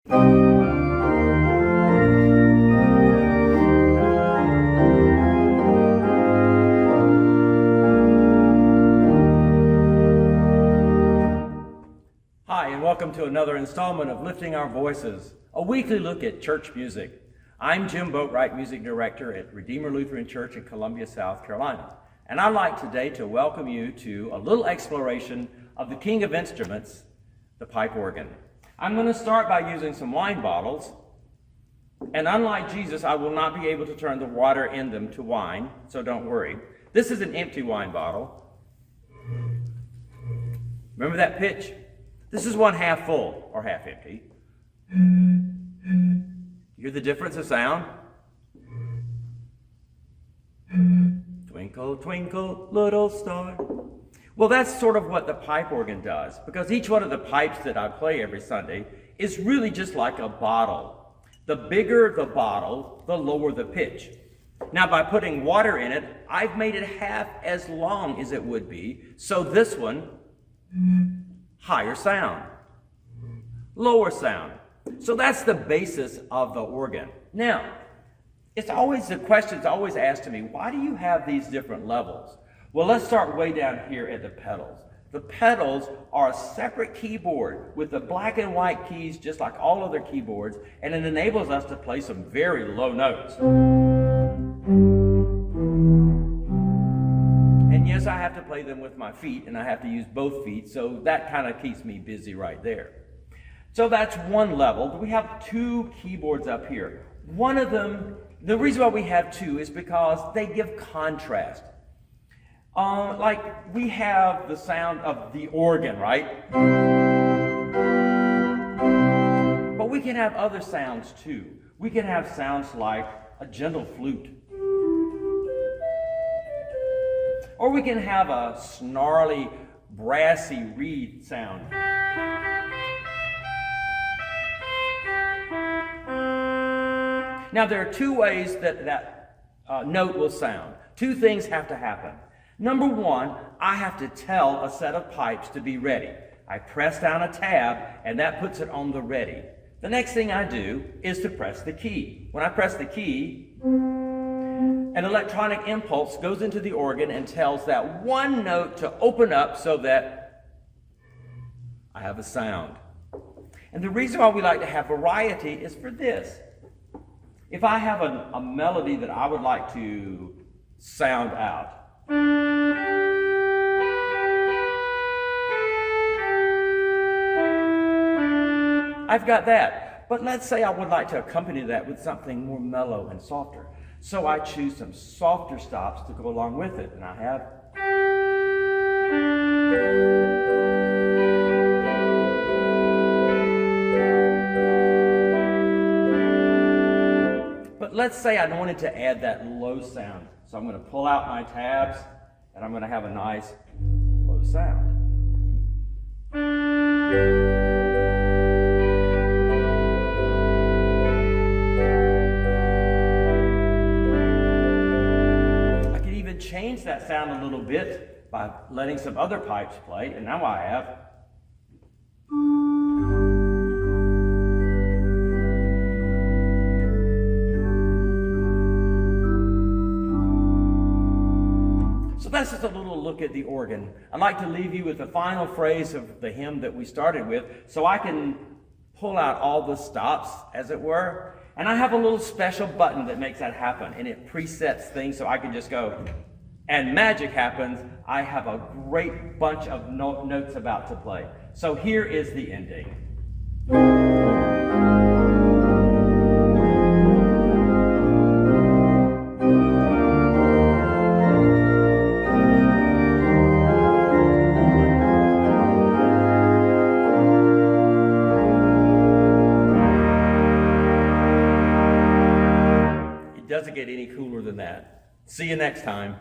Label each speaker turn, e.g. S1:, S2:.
S1: Hi, and welcome to another installment of Lifting Our Voices, a weekly look at church music. I'm Jim Boatwright, Music Director at Redeemer Lutheran Church in Columbia, South Carolina. And I'd like today to welcome you to a little exploration of the king of instruments, the pipe organ. I'm going to start by using some wine bottles. And unlike Jesus, I will not be able to turn the water in them to wine, so don't worry. This is an empty wine bottle. Remember that pitch? This is one half full, or half empty. You hear the difference of sound? Twinkle, twinkle, little star. Well, that's sort of what the pipe organ does, because each one of the pipes that I play every Sunday is really just like a bottle. The bigger the bottle, the lower the pitch. Now, by putting water in it, I've made it half as long as it would be, so this one, higher sound, lower sound. So that's the basis of the organ. Now, the question's always asked to me, why do you have these different levels? Well, let's start way down here at the pedals. The pedals are a separate keyboard with the black and white keys, just like all other keyboards, and it enables us to play some very low notes. And yes, I have to play them with my feet, and I have to use both feet, so that kind of keeps me busy right there. So that's one level. We have two keyboards up here. One of them, the reason why we have two is because they give contrast. Like we have the sound of the organ, right? But we can have other sounds too. We can have sounds like a gentle flute. Or we can have a snarly, brassy reed sound. Now, there are two ways that note will sound. Two things have to happen. Number one, I have to tell a set of pipes to be ready. I press down a tab, and that puts it on the ready. The next thing I do is to press the key. When I press the key, an electronic impulse goes into the organ and tells that one note to open up so that I have a sound. And the reason why we like to have variety is for this. If I have a melody that I would like to sound out, I've got that. But let's say I would like to accompany that with something more mellow and softer. So I choose some softer stops to go along with it. And I have. But let's say I wanted to add that low sound. So I'm going to pull out my tabs, and I'm going to have a nice low sound. I could even change that sound a little bit by letting some other pipes play, and now I have. That's just a little look at the organ. I'd like to leave you with the final phrase of the hymn that we started with, so I can pull out all the stops, as it were. And I have a little special button that makes that happen, and it presets things so I can just go, and magic happens. I have a great bunch of notes about to play. So here is the ending. Doesn't get any cooler than that. See you next time.